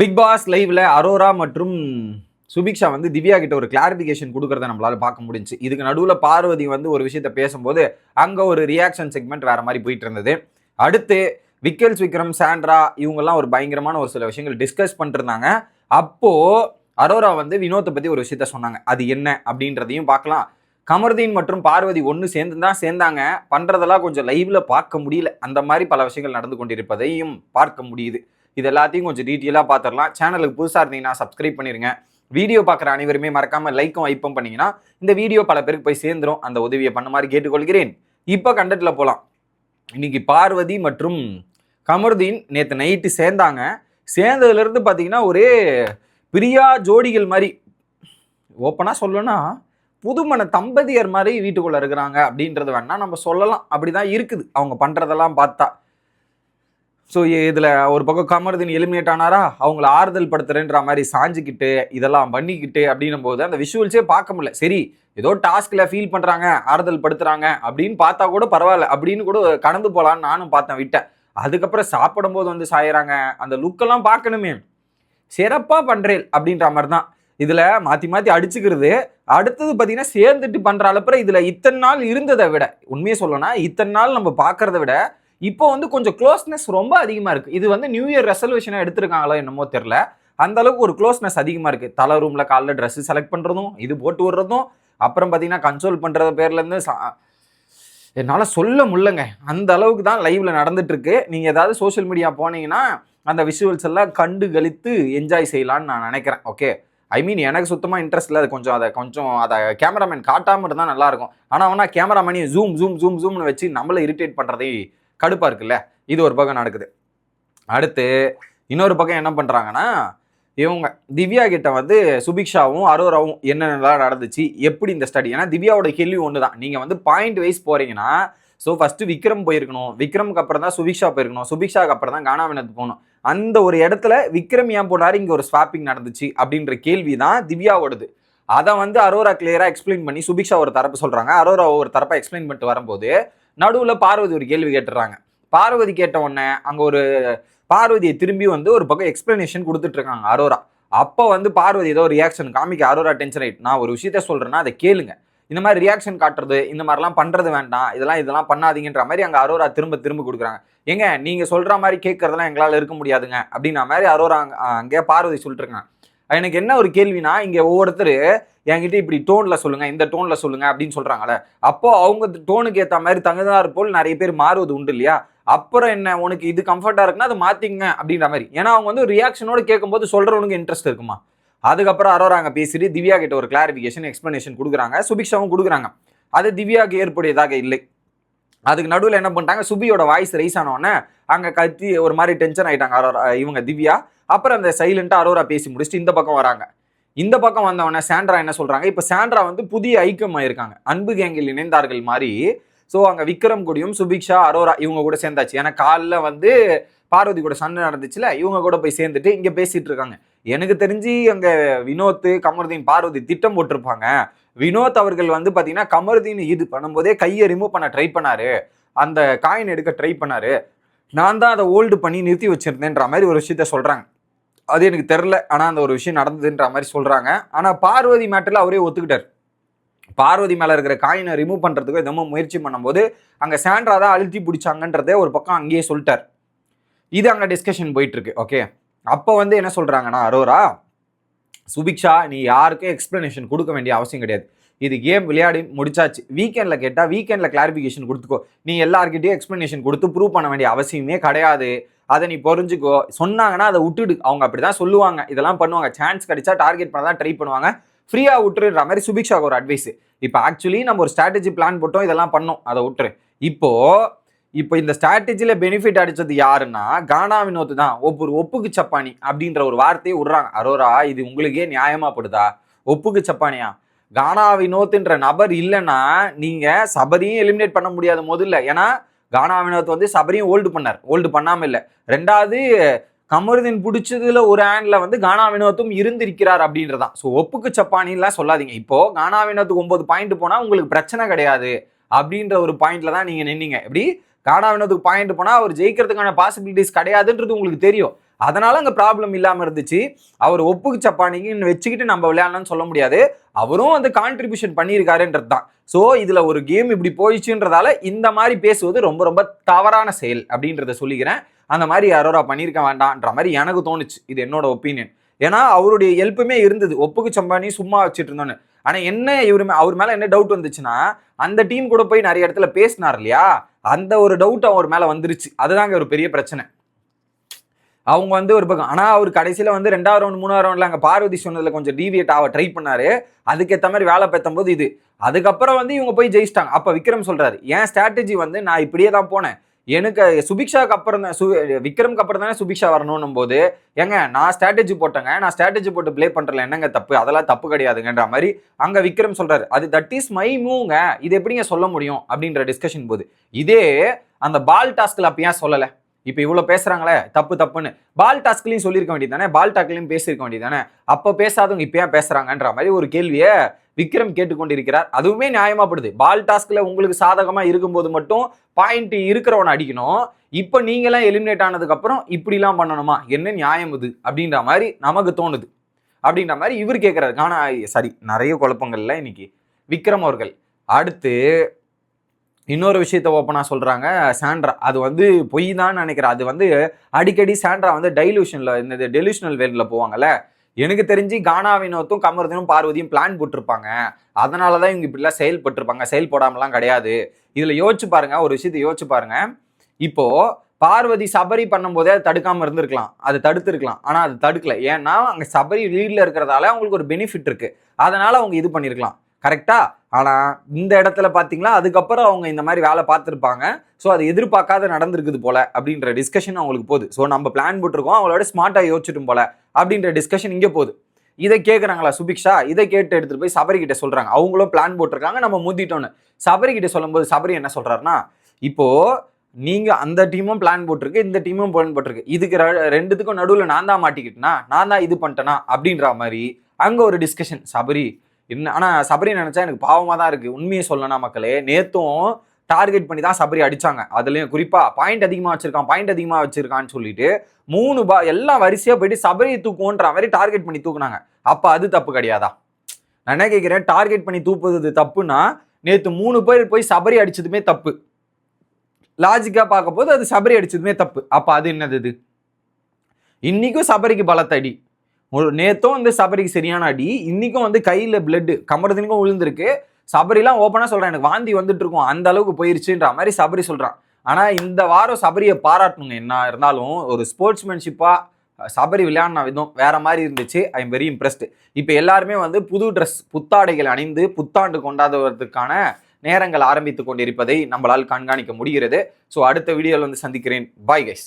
Big pass லைவ்ல அரோரா மற்றும் சுபிக்ஷா வந்து திவ்யா கிட்ட ஒரு கிளாரிபிகேஷன் கொடுக்கறத நம்மளால பார்க்க முடிஞ்சு. இதுக்கு நடுவில் பார்வதி வந்து ஒரு விஷயத்த பேசும்போது அங்க ஒரு ரியாக்ஷன் செக்மெண்ட் வேற மாதிரி போயிட்டு இருந்தது. அடுத்து விக்கல்ஸ் விக்ரம், சாண்ட்ரா இவங்கெல்லாம் ஒரு பயங்கரமான ஒரு சில விஷயங்கள் டிஸ்கஸ் பண்ணிட்டு இருந்தாங்க. அப்போ அரோரா வந்து வினோத்தை பத்தி ஒரு விஷயத்த சொன்னாங்க. அது என்ன அப்படின்றதையும் பார்க்கலாம். கமர்தீன் மற்றும் பார்வதி ஒன்று சேர்ந்து தான் சேர்ந்தாங்க. பண்றதெல்லாம் கொஞ்சம் லைவ்ல பார்க்க முடியல. அந்த மாதிரி பல விஷயங்கள் நடந்து கொண்டிருப்பதையும் பார்க்க முடியுது. இது எல்லாத்தையும் கொஞ்சம் டீட்டெயிலாக பார்த்துடலாம். சேனலுக்கு புதுசாக இருந்தீங்கன்னா சப்ஸ்கிரைப் பண்ணிருங்க. வீடியோ பார்க்குற அனைவருமே மறக்காம லைக்கும் வைப்பும் பண்ணீங்கன்னா இந்த வீடியோ பல பேருக்கு போய் சேர்ந்துரும். அந்த உதவியை பண்ண மாதிரி கேட்டுக்கொள்கிறேன். இப்போ கண்டென்ட்ல போகலாம். இன்னைக்கு பார்வதி மற்றும் கமருதீன் நேற்று நைட்டு சேர்ந்தாங்க. சேர்ந்ததுலேருந்து பார்த்தீங்கன்னா ஒரே பிரியா ஜோடிகள் மாதிரி, ஓப்பனாக சொல்லணும்னா புதுமண தம்பதியர் மாதிரி வீட்டுக்குள்ளே இருக்கிறாங்க அப்படின்றது வேணா நம்ம சொல்லலாம். அப்படிதான் இருக்குது அவங்க பண்ணுறதெல்லாம் பார்த்தா. ஸோ இதில் ஒரு பக்கம் கமருதீன் எலிமினேட் ஆனாரா, அவங்கள ஆறுதல் படுத்துறேன்ற மாதிரி சாஞ்சிக்கிட்டு இதெல்லாம் பண்ணிக்கிட்டு அப்படின்னும் போது அந்த விஷுவல்ஸே பார்க்க முடியல. சரி, ஏதோ டாஸ்கில் ஃபீல் பண்ணுறாங்க, ஆறுதல் படுத்துறாங்க அப்படின்னு பார்த்தா கூட பரவாயில்ல அப்படின்னு கூட கடந்து போகலான்னு நானும் பார்த்தேன், விட்டேன். அதுக்கப்புறம் சாப்பிடும்போது வந்து சாயிறாங்க, அந்த லுக்கெல்லாம் பார்க்கணுமே, சிறப்பாக பண்ணுறேன் அப்படின்ற மாதிரி தான். இதில் மாற்றி மாற்றி அடிச்சுக்கிறது. அடுத்தது பார்த்தீங்கன்னா சேர்ந்துட்டு பண்ணுற அளப்புற இதில் இத்தனை நாள் இருந்ததை விட, உண்மையை சொல்லணும்னா இத்தனை நாள் நம்ம பார்க்கறத விட இப்போ வந்து கொஞ்சம் க்ளோஸ்னஸ் ரொம்ப அதிகமாக இருக்குது. இது வந்து நியூ இயர் ரெசல்யூஷனாக எடுத்திருக்காங்களோ என்னமோ தெரில. அந்த அளவுக்கு ஒரு க்ளோஸ்னஸ் அதிகமாக இருக்குது. தலை ரூமில் காலைல ட்ரெஸ்ஸு செலக்ட் பண்ணுறதும், இது போட்டு விடுறதும், அப்புறம் பார்த்தீங்கன்னா கன்சோல் பண்ணுறது பேர்லேருந்து என்னால் சொல்ல முடியலங்க. அந்த அளவுக்கு தான் லைவில் நடந்துட்டுருக்கு. நீங்கள் ஏதாவது சோஷியல் மீடியா போனீங்கன்னா அந்த விஷுவல்ஸ் எல்லாம் கண்டு கழித்து என்ஜாய் செய்யலான்னு நான் நினைக்கிறேன். ஓகே, ஐ மீன் எனக்கு சுத்தமாக இன்ட்ரெஸ்ட் இல்லை. அது கொஞ்சம் அதை கேமராமேன் காட்டாமல் இருந்தால் நல்லாயிருக்கும். ஆனால் அவனா கேமராமேனையும் ஜூம் ஜூம் ஜூம் ஜூம்னு வச்சு நம்மளை இரிட்டேட் பண்ணுறதை கடுப்பாக இருக்குல்ல. இது ஒரு பக்கம் நடக்குது. அடுத்து இன்னொரு பக்கம் என்ன பண்ணுறாங்கன்னா, இவங்க திவ்யா கிட்ட வந்து சுபிக்ஷாவும் அரோராவும் என்னென்னலாம் நடந்துச்சு, எப்படி இந்த ஸ்டடி. ஏன்னா திவ்யாவோட கேள்வி ஒன்று தான். நீங்கள் வந்து பாயிண்ட் வைஸ் போகிறீங்கன்னா, ஸோ ஃபஸ்ட்டு விக்ரம் போயிருக்கணும், விக்ரமுக்கு அப்புறம் தான் சுபிக்ஷா போயிருக்கணும், சுபிக்ஷாவுக்கு அப்புறம் தான் கானாவினத்து போகணும். அந்த ஒரு இடத்துல விக்ரம் ஏன் போனாரு, இங்கே ஒரு ஸ்வாப்பிங் நடந்துச்சு அப்படின்ற கேள்வி தான் திவ்யாவோடது. அதை வந்து அரோரா கிளியராக எக்ஸ்பிளைன் பண்ணி சுபிக்ஷா ஒரு தரப்பு சொல்கிறாங்க, அரோரா ஒரு தரப்பை எக்ஸ்பிளைன் பண்ணிட்டு வரும்போது நடுவில் பார்வதி ஒரு கேள்வி கேட்டுறாங்க. பார்வதி கேட்ட உடனே அங்கே ஒரு பார்வதியை திரும்பி வந்து ஒரு பக்கம் எக்ஸ்பிளனேஷன் கொடுத்துட்டு இருக்காங்க அரோரா. அப்போ வந்து பார்வதி ஏதோ ரியாக்ஷன் காமிக்க அரோரா டென்ஷன் ஆயிட்டு, நான் ஒரு விஷயத்த சொல்றேன்னா அதை கேளுங்க, இந்த மாதிரி ரியாக்ஷன் காட்டுறது இந்த மாதிரிலாம் பண்றது வேண்டாம், இதெல்லாம் பண்ணாதீங்கன்ற மாதிரி அங்கே அரோரா திரும்ப திரும்ப கொடுக்குறாங்க. ஏங்க நீங்க சொல்ற மாதிரி கேட்கறதெல்லாம் எங்களால் இருக்க முடியாதுங்க அப்படின்ற மாதிரி அரோரா அங்கே பார்வதி சொல்லிட்டு இருக்காங்க. எனக்கு என்ன ஒரு கேள்வினா, இங்கே ஒவ்வொருத்தர் என்கிட்ட இப்படி டோனில் சொல்லுங்க, இந்த டோனில் சொல்லுங்க அப்படின்னு சொல்றாங்கல்ல, அப்போ அவங்க டோனுக்கு ஏற்ற மாதிரி தகுந்தாற் போல் நிறைய பேர் மாறுவது உண்டு இல்லையா. அப்புறம் என்ன, உனக்கு இது கம்ஃபர்ட்டா இருக்குன்னா அதை மாத்திங்க அப்படின்ற மாதிரி. ஏன்னா அவங்க வந்து ரியாக்ஷனோட கேட்கும்போது சொல்றவனுக்கு இன்ட்ரெஸ்ட் இருக்குமா. அதுக்கப்புறம் அரோரா அங்கே பேசிட்டு திவ்யா கிட்ட ஒரு கிளாரிபிகேஷன் எக்ஸ்பிளனேஷன் கொடுக்குறாங்க, சுபிக்ஷாவும் கொடுக்குறாங்க. அது திவ்யாவுக்கு ஏற்புடையதாக இல்லை. அதுக்கு நடுவில் என்ன பண்ணிட்டாங்க, சுபியோட வாய்ஸ் ரைஸ் ஆனோடனே அங்கே கத்தி ஒரு மாதிரி டென்ஷன் ஆயிட்டாங்க அரோரா, இவங்க திவ்யா. அப்புறம் அந்த சைலண்டா அரோரா பேசி முடிச்சுட்டு இந்த பக்கம் வராங்க. இந்த பக்கம் வந்தவொடனே சாண்ட்ரா என்ன சொல்றாங்க, இப்போ சாண்ட்ரா வந்து புதிய ஐக்கியம் ஆயிருக்காங்க, அன்பு கேங்கில் இணைந்தார்கள் மாதிரி. ஸோ அங்கே விக்ரம் கூடயும் சுபிக்ஷா அரோரா இவங்க கூட சேர்ந்தாச்சு. ஏன்னா காலில் வந்து பார்வதி கூட சண்டை நடந்துச்சுல, இவங்க கூட போய் சேர்ந்துட்டு இங்கே பேசிட்டு இருக்காங்க. எனக்கு தெரிஞ்சு அங்கே வினோத், கமருதீன், பார்வதி திட்டம் போட்டிருப்பாங்க. வினோத் அவர்கள் வந்து பார்த்தீங்கன்னா கமருதீன் இது பண்ணும்போதே கையை ரிமூவ் பண்ண ட்ரை பண்ணாரு, அந்த காயின் எடுக்க ட்ரை பண்ணாரு, நான் தான் அதை ஹோல்டு பண்ணி நிறுத்தி வச்சிருந்தேன்ற மாதிரி ஒரு விஷயத்த சொல்றாங்க. அது எனக்கு தெரில, ஆனால் அந்த ஒரு விஷயம் நடந்ததுன்ற மாதிரி சொல்றாங்க. ஆனால் பார்வதி மேட்டரில் அவரே ஒத்துக்கிட்டார். பார்வதி மேலே இருக்கிற காயினை ரிமூவ் பண்ணுறதுக்கு எதோ முயற்சி பண்ணும்போது அங்கே சாண்ட்ரா தான் அழுத்தி பிடிச்சாங்கன்றதே ஒரு பக்கம் அங்கேயே சொல்லிட்டார். இது அங்கே டிஸ்கஷன் போயிட்டு இருக்கு. ஓகே, அப்போ வந்து என்ன சொல்றாங்கன்னா அரோரா, சுபிக்ஷா நீ யாருக்கும் எக்ஸ்பிளனேஷன் கொடுக்க வேண்டிய அவசியம் கிடையாது, இது கேம் விளையாடி முடிச்சாச்சு, வீக்கெண்டில் கேட்டால் வீக்கெண்டில் கிளாரிஃபிகேஷன் கொடுத்துக்கோ, நீ எல்லாருக்கிட்டையும் எக்ஸ்பிளனேஷன் கொடுத்து ப்ரூவ் பண்ண வேண்டிய அவசியமே கிடையாது, அதை நீ புரிஞ்சுக்கோ. சொன்னாங்கன்னா அதை விட்டுடு, அவங்க அப்படி தான் சொல்லுவாங்க, இதெல்லாம் பண்ணுவாங்க, சான்ஸ் கிடைச்சா டார்கெட் பண்ண தான் ட்ரை பண்ணுவாங்க, ஃப்ரீயாக விட்டுருன்ற மாதிரி சுபிக்ஷாவுக்கு ஒரு அட்வைஸ். இப்போ ஆக்சுவலி நம்ம ஒரு ஸ்ட்ராட்டஜி பிளான் போட்டோம், இதெல்லாம் பண்ணோம், அதை விட்டுரு. இப்போ இந்த ஸ்ட்ராட்டஜியில் பெனிஃபிட் அடிச்சது யாருன்னா கானா வினோத் தான். ஒப்புக்கு சப்பானி அப்படின்ற ஒரு வார்த்தையை விடுறாங்க. அரோரா, இது உங்களுக்கே நியாயமா படுதா? ஒப்புக்கு சப்பானியா? கானா வினோத்ன்ற நபர் இல்லைன்னா நீங்க சபரியும் எலிமினேட் பண்ண முடியாத முதல்ல. ஏன்னா கானா வினோத் வந்து சபரியும் ஹோல்டு பண்ணாம இல்லை. ரெண்டாவது கமருதீன் பிடிச்சதுல ஒரு ஹேண்ட்ல வந்து கானா வினோத்தும் இருந்திருக்கிறார் அப்படின்றதான். ஸோ ஒப்புக்கு சப்பானிலாம் சொல்லாதீங்க. இப்போ கானா வினோத்துக்கு 9 பாயிண்ட் போனா உங்களுக்கு பிரச்சனை கிடையாது அப்படின்ற ஒரு பாயிண்ட்ல தான் நீங்க நின்னீங்க. எப்படி கானா வினோத்துக்கு பாயிண்ட் போனா அவர் ஜெயிக்கிறதுக்கான பாசிபிலிட்டிஸ் கிடையாதுன்றது உங்களுக்கு தெரியும். அதனால அங்க ப்ராப்ளம் இல்லாம இருந்துச்சு. அவர் ஒப்புக்கு சப்பானிக்குன்னு வச்சுக்கிட்டு நம்ம விளையாடலாம்னு சொல்ல முடியாது. அவரும் வந்து கான்ட்ரிபியூஷன் பண்ணியிருக்காருன்றது தான். ஸோ இதுல ஒரு கேம் இப்படி போயிடுச்சுன்றதால இந்த மாதிரி பேசுவது ரொம்ப ரொம்ப தவறான செயல் அப்படின்றத சொல்லிக்கிறேன். அந்த மாதிரி அரோரா பண்ணியிருக்க வேண்டாம்ன்ற மாதிரி எனக்கு தோணுச்சு. இது என்னோட ஒப்பீனியன். ஏன்னா அவருடைய ஹெல்ப்புமே இருந்தது. ஒப்புக்கு சம்பானி சும்மா வச்சுட்டு இருந்தோன்னு. ஆனா என்ன அவர் மேல என்ன டவுட் வந்துச்சுன்னா, அந்த டீம் கூட போய் நிறைய இடத்துல பேசினார் இல்லையா, அந்த ஒரு டவுட் அவர் மேல வந்துருச்சு. அதுதாங்க ஒரு பெரிய பிரச்சனை. அவங்க வந்து ஒரு பக்கம், ஆனா அவர் கடைசியில வந்து 2வது ரவுண்ட் 3வது ரவுண்ட்ல அங்க பார்வதி சொன்னதுல கொஞ்சம் டீவியேட் ஆக ட்ரை பண்ணாரு. அதுக்கேற்ற மாதிரி வேலை பெத்தும் போது இது. அதுக்கப்புறம் வந்து இவங்க போய் ஜெயிச்சிட்டாங்க. அப்ப விக்ரம் சொல்றாரு, என் ஸ்ட்ராட்டஜி வந்து நான் இப்படியே தான் போனேன். எனக்கு சுபிக்ஷாக்கு அப்புறம் தான் விக்ரம்க்கு அப்புறம் தானே சுபிக்ஷா வரணும் போது, ஏங்க நான் ஸ்ட்ராட்டஜி போட்டேங்க, நான் ஸ்ட்ராட்டஜி போட்டு பிளே பண்றல என்னங்க தப்பு, அதெல்லாம் தப்பு கிடையாதுங்கன்ற மாதிரி அங்க விக்ரம் சொல்றாரு. அது தட் இஸ் மை மூவ்ங்க, இது எப்படிங்க சொல்ல முடியும் அப்படின்ற டிஸ்கஷன் போது. இதே அந்த பால் டாஸ்க்ல அப்ப ஏன் சொல்லல? இப்ப இவ்வளவு பேசுறாங்களே தப்பு தப்புன்னு, பால் டாஸ்க்லயும் சொல்லியிருக்க வேண்டியது தானே, பால் டாஸ்க்லயும் பேசியிருக்க வேண்டியது தானே. அப்ப பேசாதவங்க இப்ப ஏன் பேசுறாங்கன்ற மாதிரி ஒரு கேள்வியை விக்ரம் கேட்டுக்கொண்டிருக்கிறார். அதுவுமே நியாயமாப்படுது. பால் டாஸ்க்ல உங்களுக்கு சாதகமா இருக்கும்போது மட்டும் பாயிண்ட் இருக்கிறவனை அடிக்கணும். இப்ப நீங்க எல்லாம் எலிமினேட் ஆனதுக்கு அப்புறம் இப்படி எல்லாம் பண்ணணுமா, என்ன நியாயம் இது அப்படின்ற மாதிரி நமக்கு தோணுது. அப்படின்ற மாதிரி இவர் கேட்கிறாரு. ஆனா சரி, நிறைய குழப்பங்கள்ல இன்னைக்கு விக்ரம் அவர்கள். அடுத்து இன்னொரு விஷயத்த ஓப்பனா சொல்றாங்க, சாண்ட்ரா. அது வந்து பொய் தான் நினைக்கிறேன். அது வந்து அடிக்கடி சாண்ட்ரா வந்து டெலியூஷனல் வேல்ல போவாங்கல்ல. எனக்கு தெரிஞ்சு கானா வினோத்தும் கமருதனும் பார்வதியும் பிளான் போட்டிருப்பாங்க. அதனாலதான் இவங்க இப்படிலாம் செயல்பட்டிருப்பாங்க. செயல்படாமலாம் கிடையாது. இதுல யோசிச்சு பாருங்க, ஒரு விஷயத்தை யோசிச்சு பாருங்க. இப்போ பார்வதி சபரி பண்ணும் போதே தடுக்காம இருந்திருக்கலாம், அது தடுத்திருக்கலாம். ஆனா அது தடுக்கல. ஏன்னா அங்க சபரி லீட்ல இருக்கிறதால அவங்களுக்கு ஒரு பெனிஃபிட் இருக்கு. அதனால அவங்க இது பண்ணிருக்கலாம். கரெக்டா? ஆனா இந்த இடத்துல பாத்தீங்களா, அதுக்கப்புறம் அவங்க இந்த மாதிரி வேலை பார்த்திருப்பாங்க. ஸோ அது எதிர்பார்க்காத நடந்திருக்குது போல அப்படின்ற டிஸ்கஷன் அவங்களுக்கு போகுது. ஸோ நம்ம பிளான் போட்டிருக்கோம், அவங்களோட ஸ்மார்ட்டா யோசிச்சுட்டும் போல அப்படின்ற டிஸ்கஷன் இங்கே போகுது. இதை கேட்குறாங்களா சுபிக்ஷா? இதை கேட்டு எடுத்துட்டு போய் சபரி கிட்ட சொல்றாங்க. அவங்களும் பிளான் போட்டிருக்காங்க, நம்ம முந்திட்டோன்னு. சபரி கிட்ட சொல்லும் போது சபரி என்ன சொல்றாருன்னா, இப்போ நீங்க அந்த டீமும் பிளான் போட்டிருக்கு, இந்த டீமும் பிளான் போட்டிருக்கு, இதுக்கு ரெண்டுத்துக்கும் நடுவில் நான் தான் மாட்டிக்கிட்டேனா, நான் தான் இது பண்ணிட்டேனா அப்படின்ற மாதிரி அங்க ஒரு டிஸ்கஷன். சபரி என்ன, ஆனா சபரி நினைச்சா எனக்கு பாவமா தான் இருக்கு. உண்மையை சொல்லனா மக்களே, நேத்தும் டார்கெட் பண்ணி தான் சபரி அடிச்சாங்க. அதுலயும் குறிப்பா பாயிண்ட் அதிகமா வச்சிருக்கான்னு சொல்லிட்டு 3 எல்லாம் வரிசையா போயிட்டு சபரியை தூக்குவோன்ற மாதிரி டார்கெட் பண்ணி தூக்குனாங்க. அப்ப அது தப்பு கிடையாதா? நான் என்ன கேட்கிறேன், டார்கெட் பண்ணி தூக்குறது தப்புன்னா நேத்து 3 பேர் போய் சபரி அடிச்சதுமே தப்பு. லாஜிக்கா பார்க்க போது அது சபரி அடிச்சதுமே தப்பு. அப்ப அது என்னது? இது இன்னைக்கும் சபரிக்கு பலத்த அடி. நேத்தும் வந்து சபரிக்கு சரியான அடி, இன்னைக்கும் வந்து கையில பிளட் கமரதனுக்கும் விழுந்திருக்கு. சபரிலாம் ஓப்பனா சொல்றான், எனக்கு வாந்தி வந்துட்டு இருக்கும், அந்த அளவுக்கு போயிருச்சுன்ற மாதிரி சபரி சொல்றான். ஆனா இந்த வாரம் சபரியை பாராட்டணுங்க. என்ன இருந்தாலும் ஒரு ஸ்போர்ட்ஸ்மேன்ஷிப்பா சபரி விளையாடின விதம் வேற மாதிரி இருந்துச்சு. I am very impressed. இப்போ எல்லாருமே வந்து புது ட்ரெஸ் புத்தாடைகள் அணிந்து புத்தாண்டு கொண்டாடுவதற்கான நேரங்கள் ஆரம்பித்துக் கொண்டிருப்பதை நம்மளால் கண்காணிக்க முடிகிறது. ஸோ அடுத்த வீடியோவில் வந்து சந்திக்கிறேன். Bye guys.